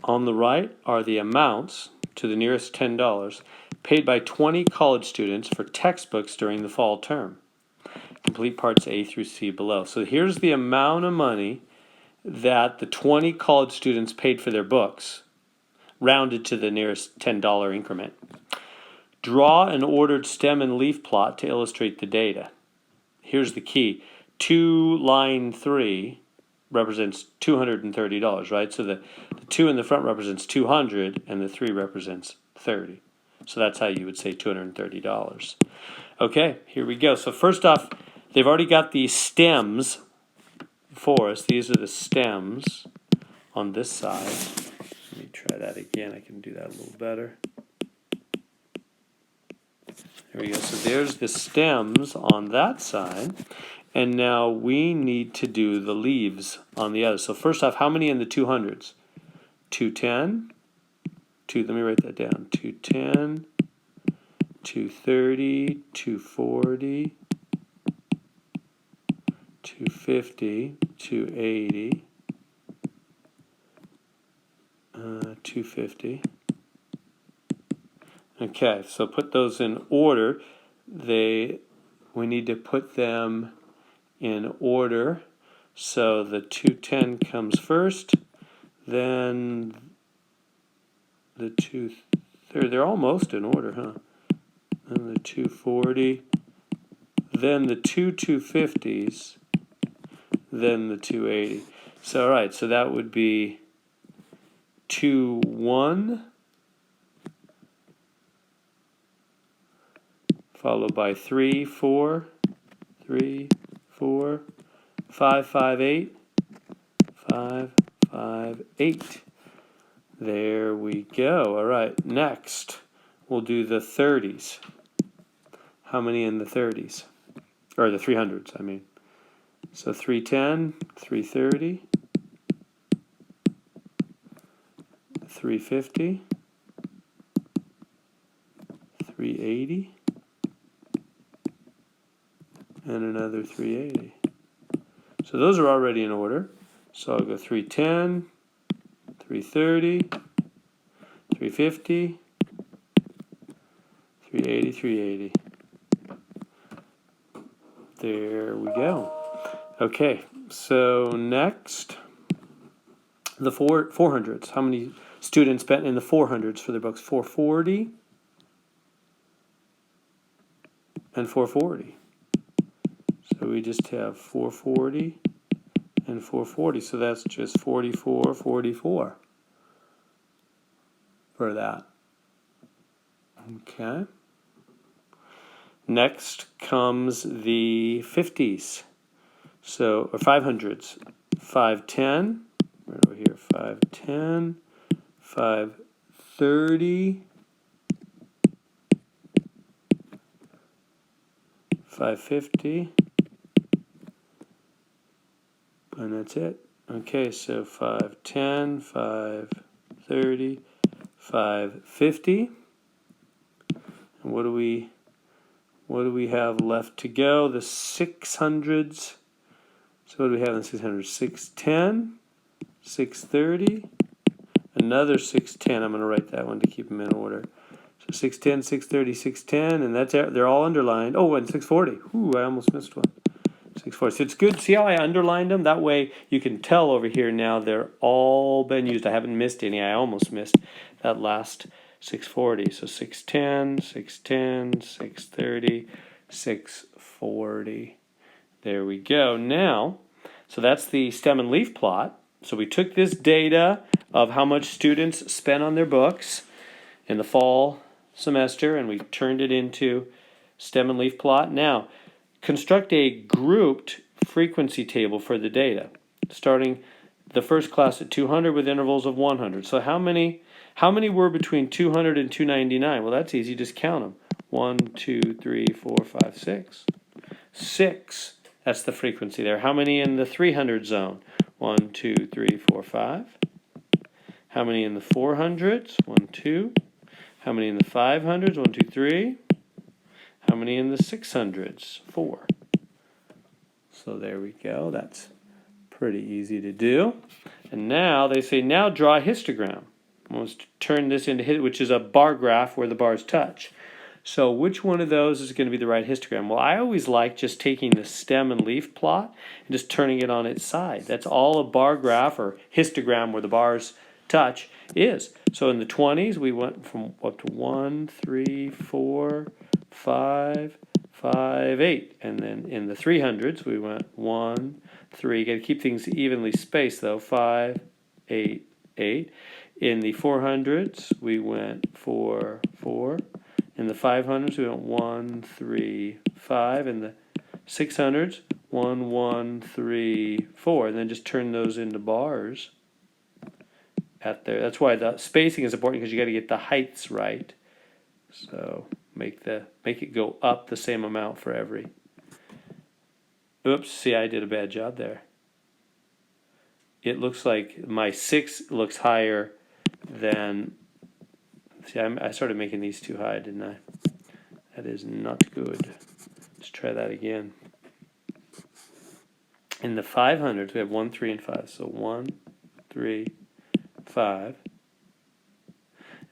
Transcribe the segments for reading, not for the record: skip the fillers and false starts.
On the right are the amounts to the nearest $10 paid by 20 college students for textbooks during the fall term. Complete parts A through C below. So here's the amount of money that the 20 college students paid for their books, rounded to the nearest $10 increment. Draw an ordered stem and leaf plot to illustrate the data. Here's the key. Line 3 represents $230, right? So the 2 in the front represents 200 and the 3 represents 30. So that's how you would say $230. Okay, here we go. So first off, they've already got these stems for us. These are the stems on this side. Let me try that again. I can do that a little better. There we go. So there's the stems on that side. And now we need to do the leaves on the other. So first off, how many in the 200s? 210. Let me write that down. 210, 230, 240, 250, 280, 250. Okay, so put those in order. We need to put them in order. So the 210 comes first, then the 230. They're almost in order, huh? Then the 240, then the 250s, then the 280. So all right, so that would be 21 followed by 3, 4, 3, 4, 5, 5, 8, 5, 5, 8. There we go. All right, next we'll do the 30s. How many in the 30s? Or the 300s, I mean. So 310, 330, 350, 380, and another 380. So those are already in order. So I'll go 310, 330, 350, 380, 380. There we go. Okay, so next, the 400s. How many students spent in the 400s for their books? 440 and 440. So we just have 440 and 440. So that's just 44, 44 for that. Okay. Next comes the 50s. So, or 500s. 510. Right over here. 510. 530. 550. And that's it. Okay, so 510, 530, 550. And what do we have left to go? The 600s. So what do we have in the 600s? 610, 630, another 610. I'm going to write that one to keep them in order. So 610, 630, 610, and they're all underlined. Oh, and 640. Ooh, I almost missed one. 640. So it's good. See how I underlined them? That way you can tell over here now they're all been used. I haven't missed any. I almost missed that last 640. So 610, 610, 630, 640. There we go. Now, so that's the stem and leaf plot. So we took this data of how much students spent on their books in the fall semester and we turned it into stem and leaf plot. Now, construct a grouped frequency table for the data, starting the first class at 200 with intervals of 100. So how many were between 200 and 299? Well, that's easy. Just count them. 1, 2, 3, 4, 5, 6. 6. That's the frequency there. How many in the 300 zone? 1, 2, 3, 4, 5. How many in the 400s? 1, 2. How many in the 500s? 1, 2, 3. How many in the 600s? 4. So there we go. That's pretty easy to do. And now they say, now draw a histogram. I'm going to turn this into which is a bar graph where the bars touch. So which one of those is going to be the right histogram? Well, I always like just taking the stem and leaf plot and just turning it on its side. That's all a bar graph or histogram where the bars touch is. So in the 20s, we went from up to 1, 3, 4, 5, 5, 8. And then in the 300s, we went 1, 3. Got to keep things evenly spaced though. 5, 8, 8. In the 400s, we went 4, 4. In the 500s, we went 1, 3, 5. In the 600s, 1, 1, 3, 4. And then just turn those into bars at there. That's why the spacing is important, because you got to get the heights right. So make it go up the same amount for every. Oops, see, I did a bad job there. It looks like my 6 looks higher than. See, I started making these too high, didn't I? That is not good. Let's try that again. In the 500s, we have 1, 3, and 5. So 1, 3, 5.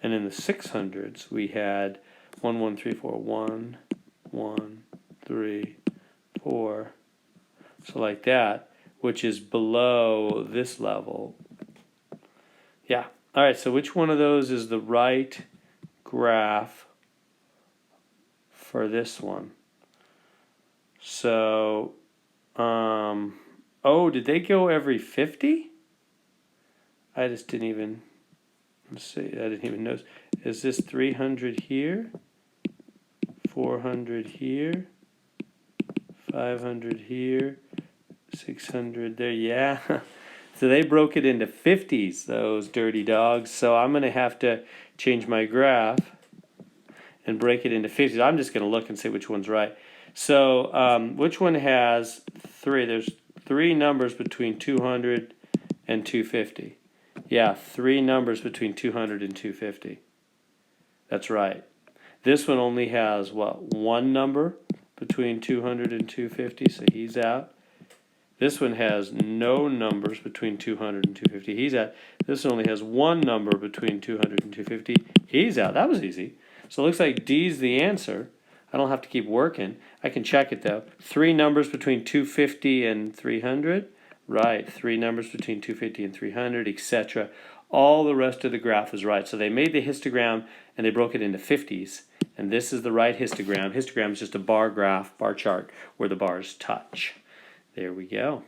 And in the 600s, we had 1, 1, 3, 4. 1, 1, 3, 4. So like that, which is below this level. Yeah. All right, so which one of those is the right graph for this one? So, oh, did they go every 50? I just didn't even, let's see, I didn't even notice. Is this 300 here, 400 here, 500 here, 600 there? Yeah. So they broke it into 50s, those dirty dogs. So I'm going to have to change my graph and break it into 50s. I'm just going to look and see which one's right. So which one has 3? There's 3 numbers between 200 and 250. Yeah, 3 numbers between 200 and 250. That's right. This one only has, what, 1 number between 200 and 250, so he's out. This one has no numbers between 200 and 250. He's out. This one only has 1 number between 200 and 250. He's out. That was easy. So it looks like D's the answer. I don't have to keep working. I can check it though. 3 numbers between 250 and 300. Right. 3 numbers between 250 and 300, etc. All the rest of the graph is right. So they made the histogram and they broke it into 50s. And this is the right histogram. Histogram is just a bar graph, bar chart, where the bars touch. There we go.